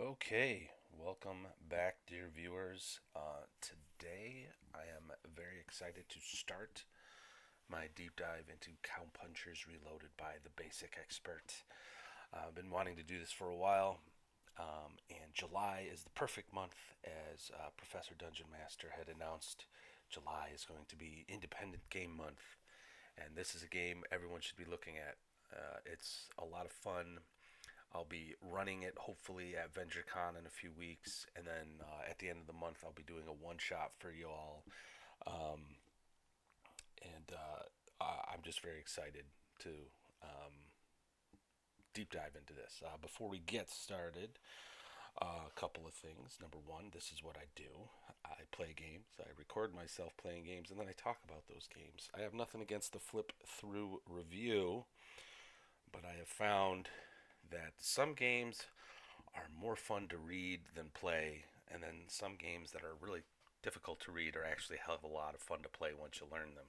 Okay, welcome back, dear viewers. Today I am very excited to start my deep dive into Cowpunchers Reloaded by the Basic Expert. I've been wanting to do this for a while, and July is the perfect month, as Professor Dungeon Master had announced. July is going to be Independent Game Month, and this is a game everyone should be looking at. It's a lot of fun. I'll be running it hopefully at VentureCon in a few weeks, and then at the end of the month I'll be doing a one shot for you all, um, and I'm just very excited to um, deep dive into this. Before we get started, a couple of things. Number one, this is what I do. I play games. I record myself playing games, and then I talk about those games. I have nothing against the flip through review, but I have found that some games are more fun to read than play, and then some games that are really difficult to read are actually a hell of a lot of fun to play once you learn them.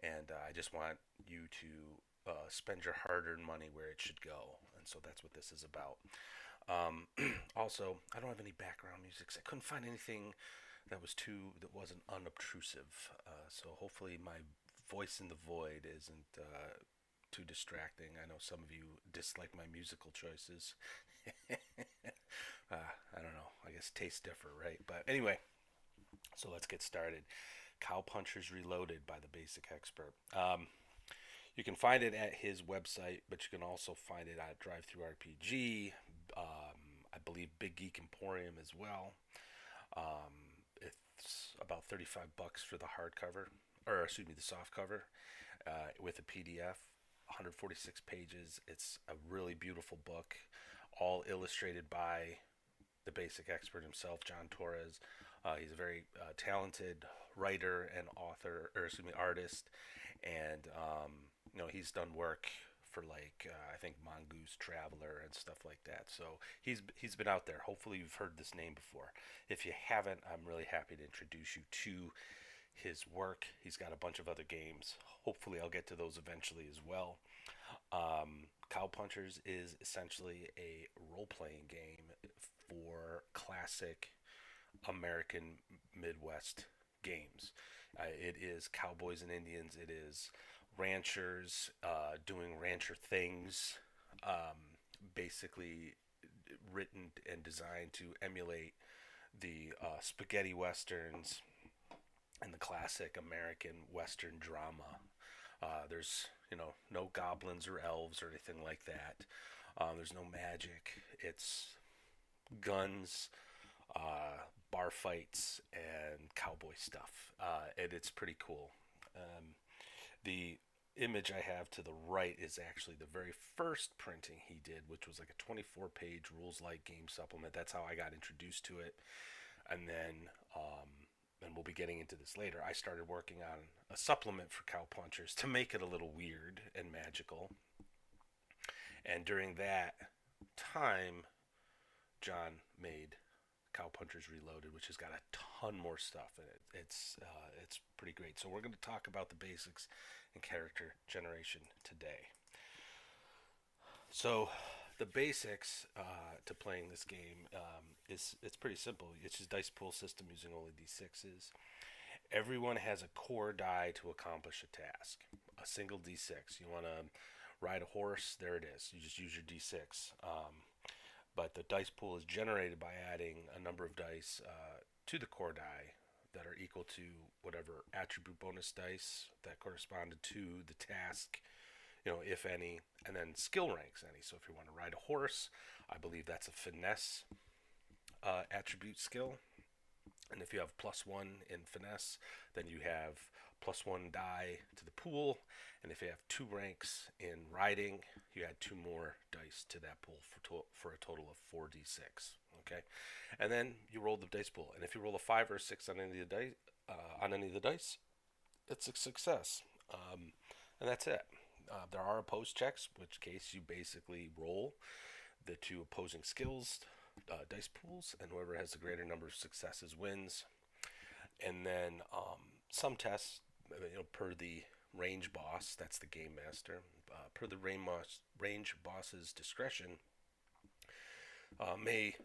And I just want you to spend your hard-earned money where it should go, and so that's what this is about. Also, I don't have any background music. So I couldn't find anything that wasn't unobtrusive. So hopefully my voice in the void isn't too distracting. I know some of you dislike my musical choices. I don't know. I guess tastes differ, right? But anyway, so let's get started. Cowpunchers Reloaded by the Basic Expert. You can find it at his website, but you can also find it at Drive Through RPG. I believe Big Geek Emporium as well. It's about $35 for the hardcover, or excuse me, the soft cover, with a PDF. 146 pages. It's a really beautiful book, all illustrated by the Basic Expert himself, John Torres. He's a very talented writer and author, or excuse me, artist, and he's done work for like I think Mongoose Traveler and stuff like that. So he's been out there. Hopefully you've heard this name before. If you haven't, I'm really happy to introduce you to his work. He's got a bunch of other games. Hopefully I'll get to those eventually as well. Cowpunchers is essentially a role-playing game for classic American Midwest games. It is cowboys and Indians. It is ranchers doing rancher things, basically written and designed to emulate the spaghetti westerns and the classic American Western drama. There's no goblins or elves or anything like that. There's no magic. It's guns, bar fights, and cowboy stuff, and it's pretty cool. The image I have to the right is actually the very first printing he did, which was like a 24-page rules light game supplement. That's how I got introduced to it, and then and we'll be getting into this later, I started working on a supplement for Cowpunchers to make it a little weird and magical. And during that time, John made Cowpunchers Reloaded, which has got a ton more stuff in it. It's pretty great. So we're going to talk about the basics and character generation today. So the basics to playing this game is it's pretty simple. It's just dice pool system using only d6s. Everyone has a core die to accomplish a task. A single d6. You want to ride a horse? There it is. You just use your d6. But the dice pool is generated by adding a number of dice to the core die that are equal to whatever attribute bonus dice that corresponded to the task, if any, and then skill ranks any. So if you want to ride a horse, I believe that's a finesse attribute skill. And if you have +1 in finesse, then you have +1 die to the pool. And if you have 2 ranks in riding, you add 2 more dice to that pool for a total of 4d6. Okay, and then you roll the dice pool. And if you roll a 5 or a 6 on any of the dice, it's a success. And that's it. There are opposed checks, which case you basically roll the 2 opposing skills dice pools, and whoever has the greater number of successes wins. And then some tests, per the range boss, that's the game master, per the range boss's discretion, may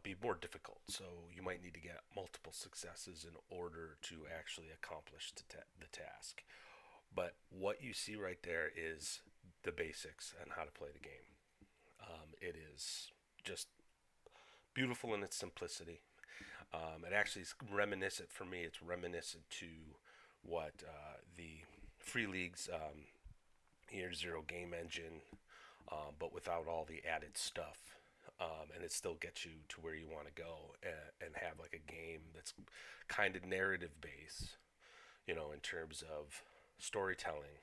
be more difficult. So you might need to get multiple successes in order to actually accomplish the task. But what you see right there is the basics and how to play the game. It is just beautiful in its simplicity. It actually is reminiscent for me. It's reminiscent to what the Free League's Year Zero game engine, but without all the added stuff. And it still gets you to where you want to go, and have like a game that's kind of narrative based, in terms of storytelling.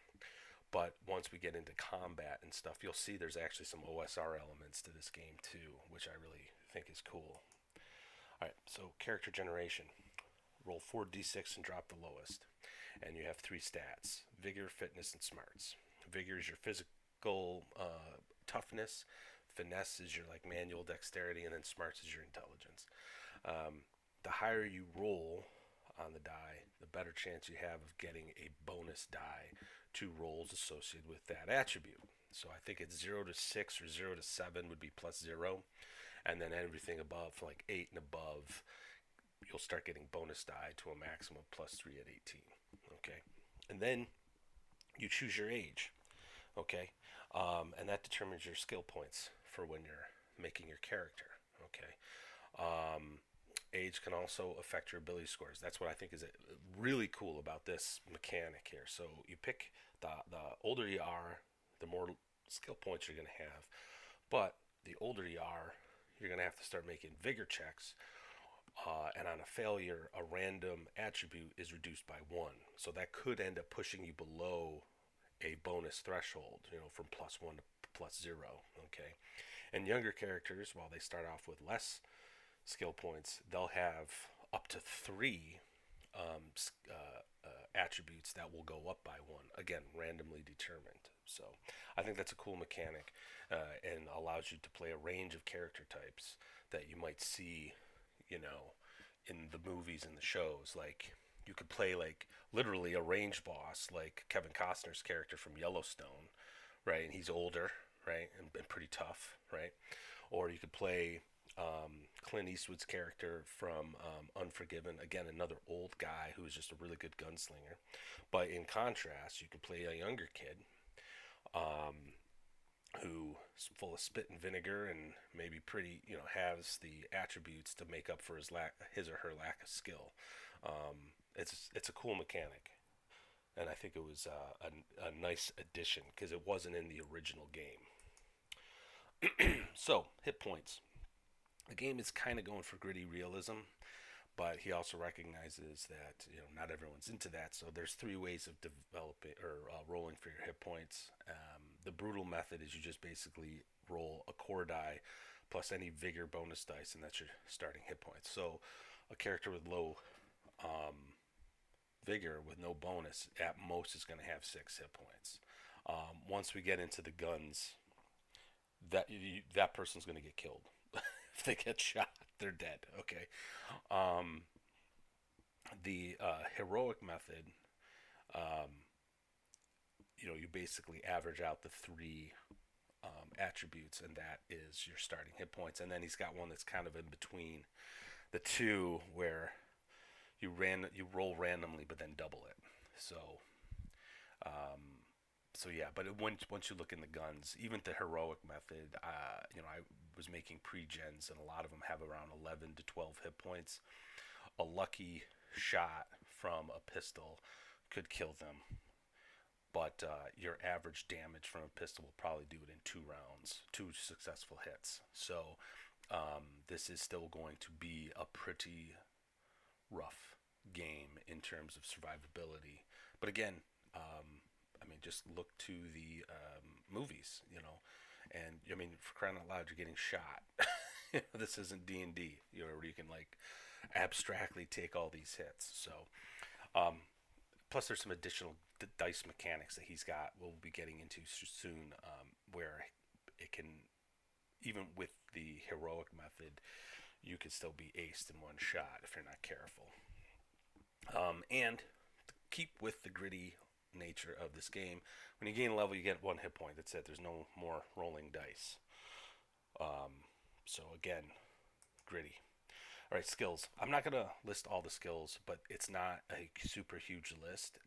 But once we get into combat and stuff, you'll see there's actually some OSR elements to this game too, which I really think is cool. All right, so character generation. Roll 4d6 and drop the lowest. And you have three stats: vigor, fitness, and smarts. Vigor is your physical toughness. Finesse is your like manual dexterity, and then smarts is your intelligence. The higher you roll on the die, the better chance you have of getting a bonus die to rolls associated with that attribute. So I think it's 0 to 6 or 0 to 7 would be +0, and then everything above, like 8 and above, you'll start getting bonus die to a maximum of +3 at 18. Okay, and then you choose your age. Okay, and that determines your skill points for when you're making your character. Okay, age can also affect your ability scores. That's what I think is really cool about this mechanic here. So you pick the older you are, the more skill points you're going to have. But the older you are, you're going to have to start making vigor checks. And on a failure, a random attribute is reduced by 1. So that could end up pushing you below a bonus threshold, from +1 to +0. Okay. And younger characters, while they start off with less skill points, they'll have up to 3 attributes that will go up by 1. Again, randomly determined. So I think that's a cool mechanic, and allows you to play a range of character types that you might see, in the movies and the shows. Like you could play like literally a range boss, like Kevin Costner's character from Yellowstone, right? And he's older, right, and pretty tough, right? Or you could play Clint Eastwood's character from Unforgiven. Again, another old guy who's just a really good gunslinger. But in contrast, you could play a younger kid, who's full of spit and vinegar and maybe pretty, has the attributes to make up for his or her lack of skill. It's a cool mechanic, and I think it was a nice addition because it wasn't in the original game. So hit points. The game is kind of going for gritty realism, but he also recognizes that not everyone's into that. So there's 3 ways of developing or rolling for your hit points. The brutal method is you just basically roll a core die plus any vigor bonus dice, and that's your starting hit points. So a character with low vigor with no bonus at most is going to have 6 hit points. Once we get into the guns, that person's going to get killed. If they get shot, they're dead. Okay. The heroic method, you basically average out the 3 attributes, and that is your starting hit points. And then he's got one that's kind of in between the two, where you roll randomly, but then double it. So yeah. But once you look in the guns, even the heroic method, I was making pre-gens, and a lot of them have around 11 to 12 hit points. A lucky shot from a pistol could kill them, but your average damage from a pistol will probably do it in 2 rounds, 2 successful hits. So this is still going to be a pretty rough game in terms of survivability. But again, just look to the movies, and for crying out loud, you're getting shot. This isn't D&D, where you can like abstractly take all these hits. So plus there's some additional dice mechanics that he's got, we'll be getting into soon, where it can, even with the heroic method, you could still be aced in one shot if you're not careful. And to keep with the gritty nature of this game, when you gain a level, you get 1 hit point. That's it. There's no more rolling dice. So again, gritty. All right, skills. I'm not gonna list all the skills, but it's not a super huge list.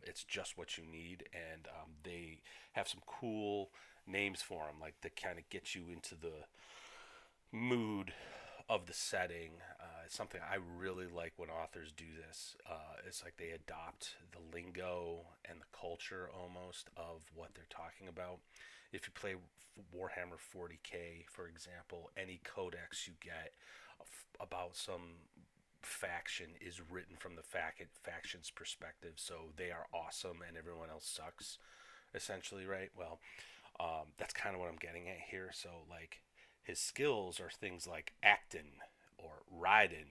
It's just what you need, and they have some cool names for them, like that kind of get you into the mood of the setting. It's something I really like when authors do this. It's like they adopt the lingo and the culture almost of what they're talking about. If you play Warhammer 40k, for example, any codex you get about some faction is written from the faction's perspective, so they are awesome and everyone else sucks, essentially, right? Well, that's kind of what I'm getting at here. So, like, his skills are things like actin or riding,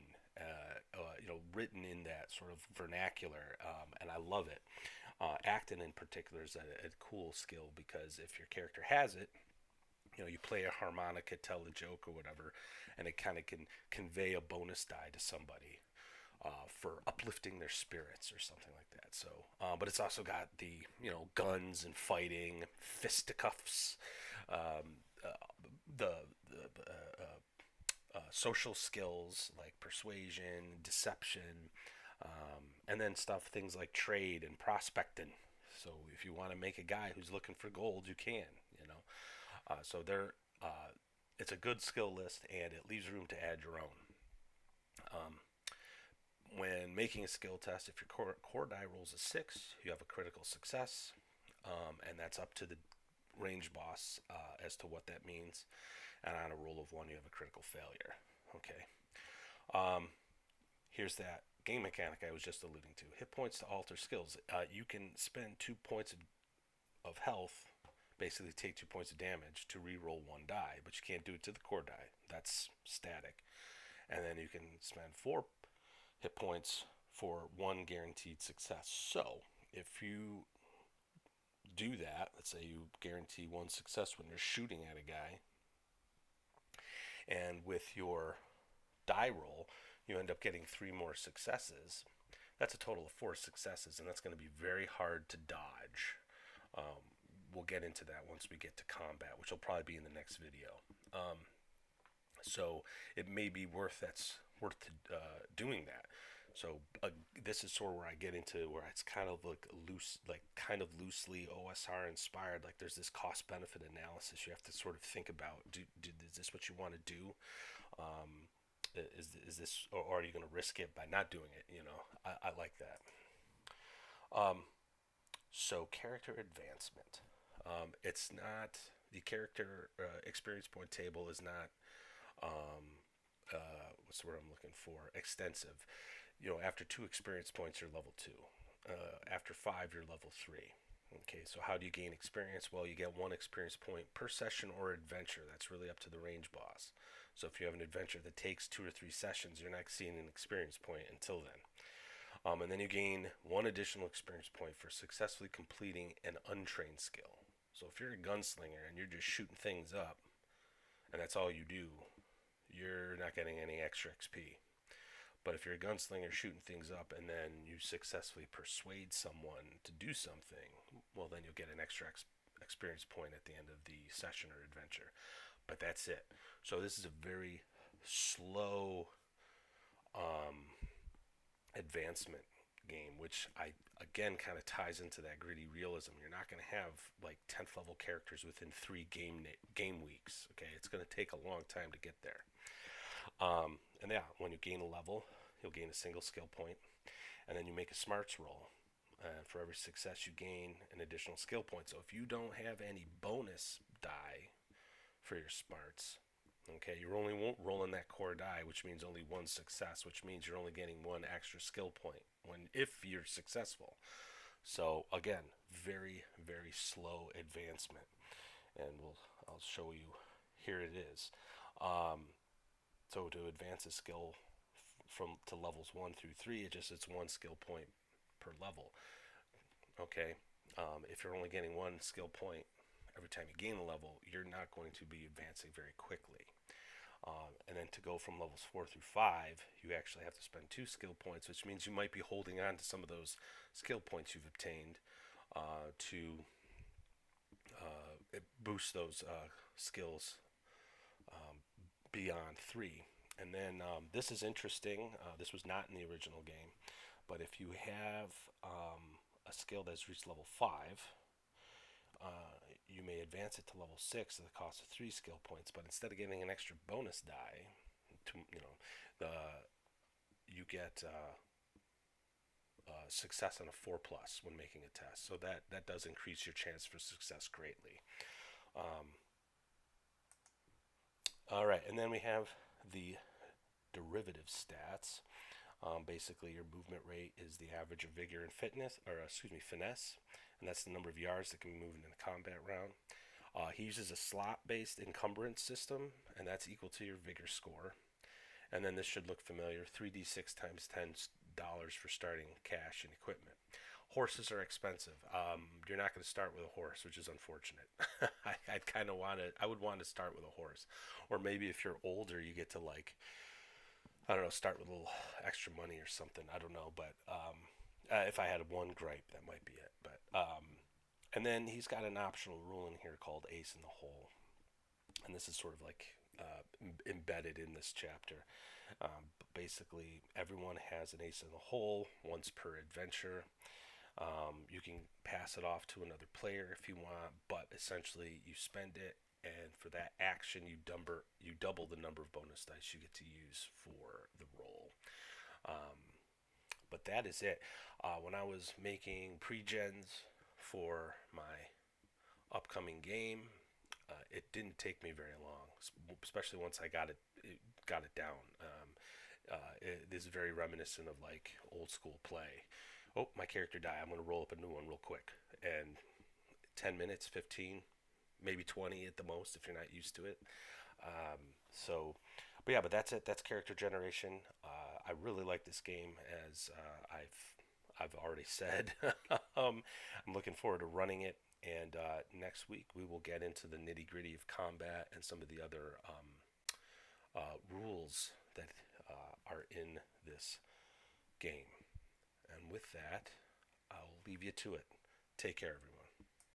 written in that sort of vernacular, and I love it. Actin in particular is a cool skill because if your character has it, you play a harmonica, tell a joke or whatever, and it kind of can convey a bonus die to somebody for uplifting their spirits or something like that. So, but it's also got the guns and fighting, fisticuffs, um, the social skills like persuasion, deception, and then things like trade and prospecting. So if you want to make a guy who's looking for gold, you can. You know, so there, it's a good skill list, and it leaves room to add your own. Um, when making a skill test, if your core die rolls a 6, you have a critical success, and that's up to the range boss as to what that means. And on a roll of 1, you have a critical failure. Okay. Um, Here's that game mechanic I was just alluding to. Hit points to alter skills. You can spend 2 points of health, basically take 2 points of damage to re-roll 1 die, but you can't do it to the core die. That's static. And then you can spend 4 hit points for 1 guaranteed success. So if you do that, let's say you guarantee 1 success when you're shooting at a guy, and with your die roll, you end up getting 3 more successes. That's a total of 4 successes, and that's going to be very hard to dodge. We'll get into that once we get to combat, which will probably be in the next video. So it may be worth doing that. So this is sort of where I get into where it's kind of like kind of loosely OSR inspired. Like there's this cost benefit analysis you have to sort of think about. Is this what you want to do? Um, is this, or are you going to risk it by not doing it? I like that. Um, so character advancement. It's not the character experience point table is not what's the word I'm looking for? Extensive. After 2 experience points, you're level 2. After 5, you're level 3. Okay, so how do you gain experience? Well, you get 1 experience point per session or adventure. That's really up to the range boss. So if you have an adventure that takes 2 or 3 sessions, you're not seeing an experience point until then. And then you gain 1 additional experience point for successfully completing an untrained skill. So if you're a gunslinger and you're just shooting things up, and that's all you do, you're not getting any extra XP. But if you're a gunslinger shooting things up and then you successfully persuade someone to do something, well, then you'll get an extra experience point at the end of the session or adventure. But that's it. So this is a very slow advancement game, which I again kind of ties into that gritty realism. You're not going to have like 10th level characters within 3 game weeks. Okay, it's going to take a long time to get there. And yeah, when you gain a level, you'll gain a single skill point, and then you make a smarts roll. And for every success, you gain an additional skill point. So if you don't have any bonus die for your smarts, okay, you're only rolling that core die, which means only 1 success, which means you're only getting 1 extra skill point if you're successful. So again, very very slow advancement, and I'll show you. Here it is. So to advance a skill from to levels 1 through 3, it's 1 skill point per level. Okay, if you're only getting 1 skill point every time you gain a level, you're not going to be advancing very quickly. And then to go from levels 4 through 5, you actually have to spend 2 skill points, which means you might be holding on to some of those skill points you've obtained to boost those skills beyond 3. And then this is interesting. This was not in the original game, but if you have a skill that's reached level 5, you may advance it to level 6 at the cost of 3 skill points. But instead of getting an extra bonus die, to the you get success on a 4 plus when making a test. So that does increase your chance for success greatly. Um, all right, and then we have the derivative stats. Basically, your movement rate is the average of vigor and fitness, or excuse me, finesse, and that's the number of yards that can be moved in a combat round. He uses a slot-based encumbrance system, and that's equal to your vigor score. And then this should look familiar: 3d6 times $10 for starting cash and equipment. Horses are expensive. You're not going to start with a horse, which is unfortunate. I'd kind of want to. I would want to start with a horse, or maybe if you're older, you get to like, I don't know, start with a little extra money or something. I don't know, but if I had one gripe, that might be it. But and then he's got an optional rule in here called Ace in the Hole, and this is sort of like embedded in this chapter. Basically, everyone has an ace in the hole once per adventure. You can pass it off to another player if you want, but essentially you spend it, and for that action, you double the number of bonus dice you get to use for the roll. But that is it. When I was making pre-gens for my upcoming game, it didn't take me very long, especially once I got it down. This is very reminiscent of like old school play. Oh, my character died. I'm going to roll up a new one real quick. And 10 minutes, 15, maybe 20 at the most if you're not used to it. So, but yeah, but that's it. That's character generation. I really like this game, as I've already said. I'm looking forward to running it. And next week we will get into the nitty gritty of combat and some of the other rules that are in this game. And with that, I'll leave you to it. Take care, everyone.